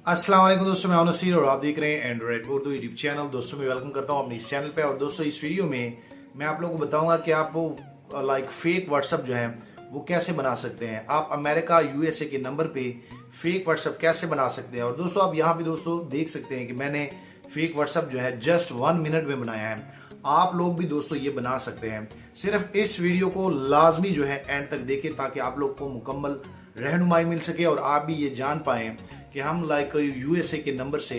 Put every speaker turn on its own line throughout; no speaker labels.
अस्सलाम वालेकुम दोस्तों, मैं नसीर और आप देख रहे हैं एंड्रॉइड उर्दू यूट्यूब चैनल। दोस्तों मैं वेलकम करता हूं अपने इस चैनल पे। और दोस्तों इस वीडियो में मैं आप लोगों को बताऊंगा कि आप फेक व्हाट्सएप जो है वो कैसे बना सकते हैं। आप अमेरिका यूएसए के नंबर पे फेक व्हाट्सएप कैसे बना सकते हैं। और दोस्तों आप यहाँ पे दोस्तों देख सकते हैं कि मैंने फेक व्हाट्सएप जो है जस्ट 1 मिनट में बनाया है। आप लोग भी दोस्तों ये बना सकते हैं। सिर्फ इस वीडियो को लाजमी जो है एंड तक देखें ताकि आप लोग को मुकम्मल रहनुमाई मिल सके और आप भी ये जान पाएं कि हम यूएसए के नंबर से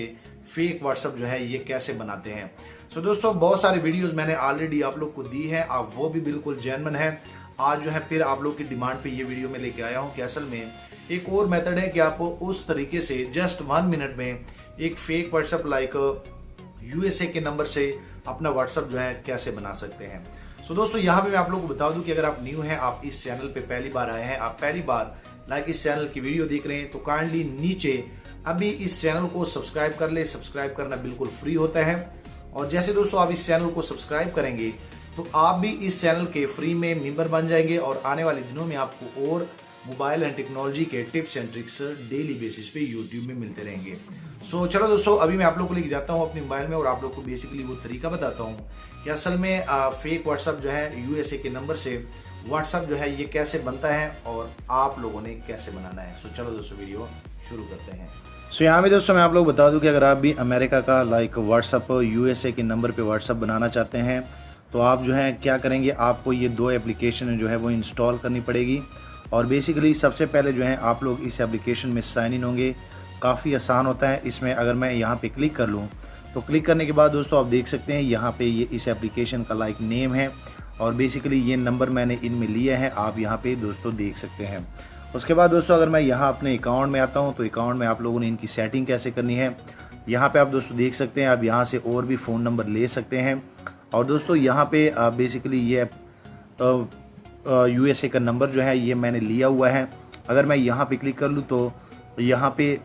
फेक व्हाट्सएप जो है ये कैसे बनाते हैं। सो दोस्तों बहुत सारे वीडियोस मैंने ऑलरेडी आप लोग को दी है, आप वो भी बिल्कुल जेन्युइन है। आज जो है फिर आप लोग की डिमांड पे ये वीडियो में लेके आया हूँ कि असल में एक और मेथड है कि आप उस तरीके से जस्ट 1 मिनट में एक फेक व्हाट्सएप यूएसए के नंबर से अपना व्हाट्सएप जो है कैसे बना सकते हैं। सो दोस्तों यहाँ पे मैं आप लोग को बता दूं कि अगर आप न्यू हैं, आप इस चैनल पे पहली बार आए हैं, आप पहली बार इस चैनल की वीडियो देख रहे हैं, तो काइंडली नीचे अभी इस चैनल को सब्सक्राइब कर ले। सब्सक्राइब करना बिल्कुल फ्री होता है। और जैसे दोस्तों आप इस चैनल को सब्सक्राइब करेंगे तो आप भी इस चैनल के फ्री में मेंबर बन जाएंगे और आने वाले दिनों में आपको और मोबाइल एंड टेक्नोलॉजी के tips and tricks daily basis पे यूट्यूब में मिलते रहेंगे। सो चलो दोस्तों अभी मैं आप लोग को लेके जाता हूँ अपने मोबाइल में और आप लोग को बेसिकली वो तरीका बताता हूँ कि असल में फेक व्हाट्सएप जो है यूएसए के नंबर से व्हाट्सएप जो है ये कैसे बनता है और आप लोगों ने कैसे बनाना है। सो चलो दोस्तों वीडियो शुरू करते हैं। सो यहाँ पे दोस्तों मैं आप लोग बता दूं कि अगर आप भी अमेरिका का व्हाट्सएप यूएसए के नंबर पे व्हाट्सएप बनाना चाहते हैं तो आप जो है क्या करेंगे, आपको ये 2 एप्लीकेशन जो है वो इंस्टॉल करनी पड़ेगी। और बेसिकली सबसे पहले जो है आप लोग इस एप्लीकेशन में साइन इन होंगे। काफ़ी आसान होता है। इसमें अगर मैं यहाँ पे क्लिक कर लूँ तो क्लिक करने के बाद दोस्तों आप देख सकते हैं यहाँ पे ये इस एप्लीकेशन का नेम है और बेसिकली ये नंबर मैंने इनमें लिया है, आप यहाँ पे दोस्तों देख सकते हैं। उसके बाद दोस्तों अगर मैं यहाँ अपने अकाउंट में आता हूँ तो अकाउंट में आप लोगों ने इनकी सेटिंग कैसे करनी है यहाँ पे आप दोस्तों देख सकते हैं। आप यहाँ से और भी फ़ोन नंबर ले सकते हैं। और दोस्तों यहाँ पे बेसिकली ये यूएसए का नंबर जो है ये मैंने लिया हुआ है। अगर मैं यहाँ पे क्लिक कर लूँ तो यहाँ पे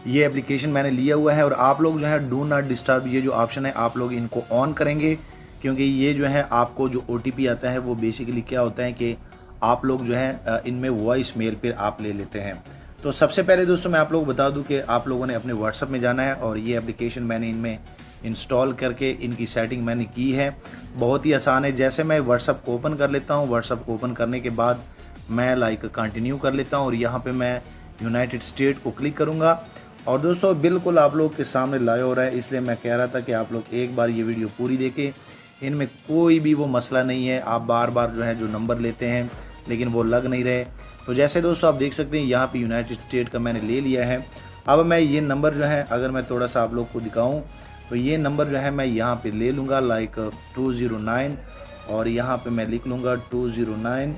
ये एप्लीकेशन मैंने लिया हुआ है। और आप लोग जो है डू नॉट डिस्टर्ब ये जो ऑप्शन है आप लोग इनको ऑन करेंगे, क्योंकि ये जो है आपको जो ओटीपी आता है वो बेसिकली क्या होता है कि आप लोग जो है इनमें वॉइस मेल पर आप ले लेते हैं। तो सबसे पहले दोस्तों मैं आप लोग बता दूं कि आप लोगों ने अपने व्हाट्सएप में जाना है और ये एप्लीकेशन मैंने इनमें इंस्टॉल करके इनकी सेटिंग मैंने की है। बहुत ही आसान है। जैसे मैं व्हाट्सएप को ओपन कर लेता हूँ, व्हाट्सएप को ओपन करने के बाद मैं कंटिन्यू कर लेता हूँ और यहाँ पे मैं यूनाइटेड स्टेट को क्लिक करूँगा। और दोस्तों बिल्कुल आप लोग के सामने लाइव हो रहा है, इसलिए मैं कह रहा था कि आप लोग एक बार ये वीडियो पूरी देखें। इनमें कोई भी वो मसला नहीं है। आप बार बार जो है जो नंबर लेते हैं लेकिन वो लग नहीं रहे। तो जैसे दोस्तों आप देख सकते हैं यहाँ पे यूनाइटेड स्टेट का मैंने ले लिया है। अब मैं ये नंबर जो है अगर मैं थोड़ा सा आप लोग को दिखाऊं तो ये नंबर जो है मैं यहाँ पे ले लूँगा 209 और यहाँ पे मैं लिख लूँगा 209,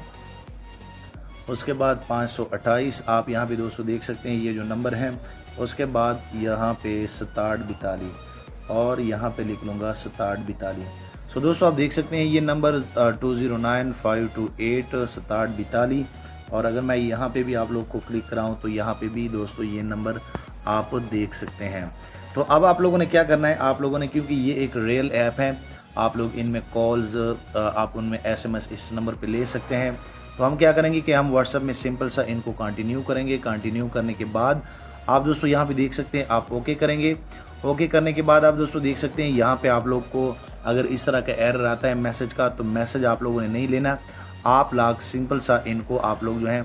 उसके बाद 528। आप यहाँ पे दोस्तों देख सकते हैं ये जो नंबर है। उसके बाद यहाँ पे 6742 और यहाँ पे लिख लूँगा 6742। सो दोस्तों आप देख सकते हैं ये नंबर 209-528 6742। और अगर मैं यहाँ पे भी आप लोग को क्लिक कराऊँ तो यहाँ पे भी दोस्तों ये नंबर आप देख सकते हैं। तो अब आप लोगों ने क्या करना है, आप लोगों ने, क्योंकि ये एक रियल ऐप है, आप लोग इनमें कॉल्स आप उनमें एसएमएस इस नंबर पे ले सकते हैं। तो हम क्या करेंगे कि हम व्हाट्सएप में सिंपल सा इनको कंटिन्यू करेंगे। कंटिन्यू करने के बाद आप दोस्तों यहाँ पे देख सकते हैं आप ओके करेंगे। ओके करने के बाद आप दोस्तों देख सकते हैं यहाँ पे आप लोग को अगर इस तरह का एरर आता है मैसेज का तो मैसेज आप लोगों ने नहीं लेना। आप लोग सिंपल सा इनको आप लोग जो है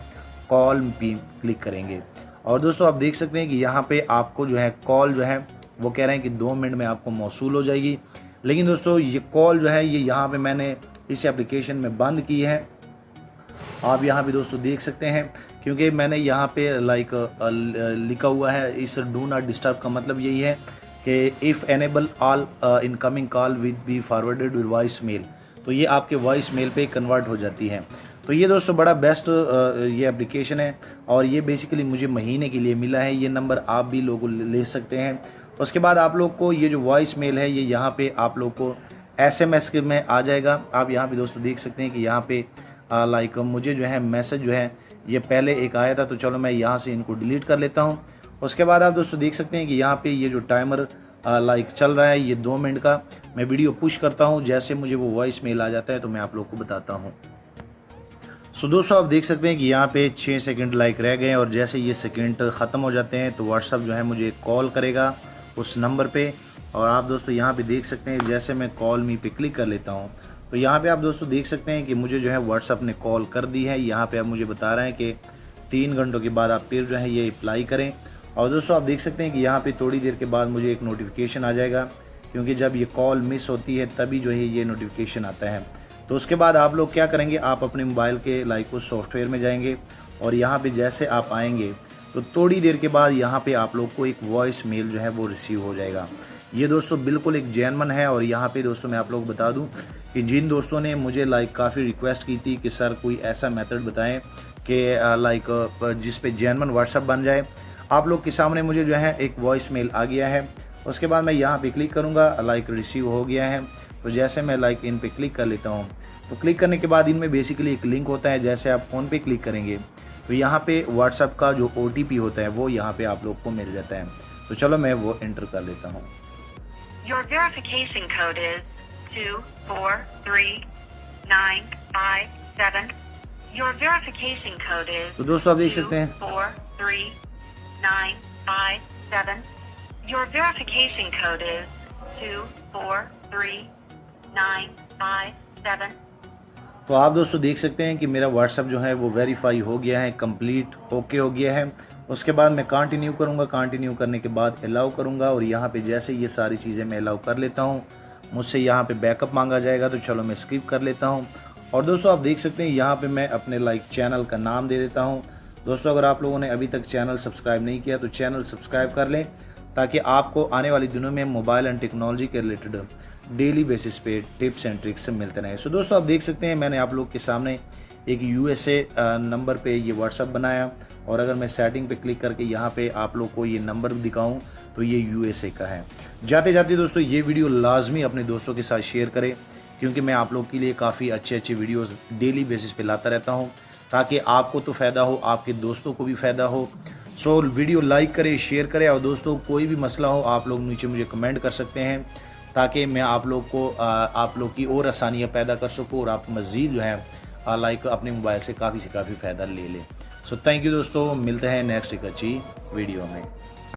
कॉल पे क्लिक करेंगे। और दोस्तों आप देख सकते हैं कि यहाँ पे आपको जो है कॉल जो है वो कह रहे हैं कि 2 मिनट में आपको मौसूल हो जाएगी। लेकिन दोस्तों ये कॉल जो है ये यहाँ पे मैंने इस एप्लीकेशन में बंद की है। आप यहाँ पे दोस्तों देख सकते हैं क्योंकि मैंने यहाँ पे लिखा हुआ है इस डू नॉट डिस्टर्ब का मतलब यही है कि if enable all incoming call with be forwarded with voice mail, तो ये आपके वॉइस मेल पे कन्वर्ट हो जाती है। तो ये दोस्तों बड़ा बेस्ट ये एप्लीकेशन है और ये बेसिकली मुझे महीने के लिए मिला है। ये नंबर आप भी लोग ले सकते हैं। उसके बाद आप लोग को ये जो वॉइस मेल है ये यहाँ पे आप लोग को एसएमएस के में आ जाएगा। आप यहाँ पे दोस्तों देख सकते हैं कि यहाँ पे मुझे जो है मैसेज जो है ये पहले एक आया था, तो चलो मैं यहाँ से इनको डिलीट कर लेता हूँ। उसके बाद आप दोस्तों देख सकते हैं कि यहाँ पे ये जो टाइमर चल रहा है ये 2 मिनट का। मैं वीडियो पुश करता हूँ, जैसे मुझे वो वॉइस मेल आ जाता है तो मैं आप लोग को बताता हूँ। सो दोस्तों आप देख सकते हैं कि यहाँ पे 6 सेकंड लाइक रह गए हैं और जैसे ये सेकंड ख़त्म हो जाते हैं तो व्हाट्सअप जो है मुझे कॉल करेगा उस नंबर पे। और आप दोस्तों यहाँ पे देख सकते हैं जैसे मैं कॉल मी पे क्लिक कर लेता हूँ तो यहाँ पे आप दोस्तों देख सकते हैं कि मुझे जो है व्हाट्सअप ने कॉल कर दी है। यहाँ पे आप मुझे बता रहे हैं कि 3 घंटों के बाद आप फिर जो है ये अप्लाई करें। और दोस्तों आप देख सकते हैं कि यहाँ पे थोड़ी देर के बाद मुझे एक नोटिफिकेशन आ जाएगा, क्योंकि जब ये कॉल मिस होती है तभी जो है ये नोटिफिकेशन आता है। तो उसके बाद आप लोग क्या करेंगे, आप अपने मोबाइल के लाइक उस सॉफ्टवेयर में जाएंगे और यहाँ पे जैसे आप आएंगे तो थोड़ी देर के बाद यहाँ पे आप लोग को एक वॉइस मेल जो है वो रिसीव हो जाएगा। ये दोस्तों बिल्कुल एक जेन्युइन है। और यहाँ पे दोस्तों मैं आप लोग बता दूँ कि जिन दोस्तों ने मुझे लाइक काफ़ी रिक्वेस्ट की थी कि सर कोई ऐसा मेथड बताएं कि लाइक जिस पे जेन्युइन व्हाट्सअप बन जाए, आप लोग के सामने मुझे जो है एक वॉइस मेल आ गया है। उसके बाद मैं यहाँ पे क्लिक करूँगा, लाइक रिसीव हो गया है। तो जैसे मैं लाइक इन पे क्लिक कर लेता हूँ तो क्लिक करने के बाद इनमें बेसिकली एक लिंक होता है। जैसे आप फ़ोन पे क्लिक करेंगे तो यहाँ पे व्हाट्सअप का जो OTP होता है वो यहाँ पे आप लोग को मिल जाता है। तो चलो मैं वो एंटर कर लेता हूँ।
Your verification code is 243957. Your verification code is
तो दोस्तों आप देख सकते हैं
243957. Your verification code is 243957.
तो आप दोस्तों देख सकते हैं कि मेरा व्हाट्सअप जो है वो वेरीफाई हो गया है, कंप्लीट ओके हो गया है। उसके बाद मैं कंटिन्यू करूंगा, कंटिन्यू करने के बाद अलाउ करूंगा और यहाँ पे जैसे ये सारी चीज़ें मैं अलाउ कर लेता हूँ मुझसे यहाँ पे बैकअप मांगा जाएगा। तो चलो मैं स्किप कर लेता हूँ। और दोस्तों आप देख सकते हैं यहाँ पे मैं अपने लाइक चैनल का नाम दे देता हूँ। दोस्तों अगर आप लोगों ने अभी तक चैनल सब्सक्राइब नहीं किया तो चैनल सब्सक्राइब कर लें, ताकि आपको आने वाले दिनों में मोबाइल एंड टेक्नोलॉजी के रिलेटेड डेली बेसिस पे टिप्स एंड ट्रिक्स मिलते रहें। सो दोस्तों आप देख सकते हैं मैंने आप लोग के सामने एक USA नंबर पे ये व्हाट्सअप बनाया और अगर मैं सेटिंग पे क्लिक करके यहाँ पे आप लोग को ये नंबर दिखाऊं तो ये USA का है। जाते जाते दोस्तों ये वीडियो लाजमी अपने दोस्तों के साथ शेयर करें, क्योंकि मैं आप लोग के लिए काफ़ी अच्छे अच्छे वीडियोस डेली बेसिस पे लाता रहता हूँ, ताकि आपको तो फ़ायदा हो, आपके दोस्तों को भी फ़ायदा हो। सो वीडियो लाइक करें, शेयर करें और दोस्तों कोई भी मसला हो आप लोग नीचे मुझे कमेंट कर सकते हैं, ताकि मैं आप लोग को आप लोग की और आसानियाँ पैदा कर सकूँ और आप मज़ीद जो है लाइक अपने मोबाइल से काफ़ी फ़ायदा ले लें। सो थैंक यू दोस्तों, मिलते हैं नेक्स्ट एक अच्छी वीडियो में।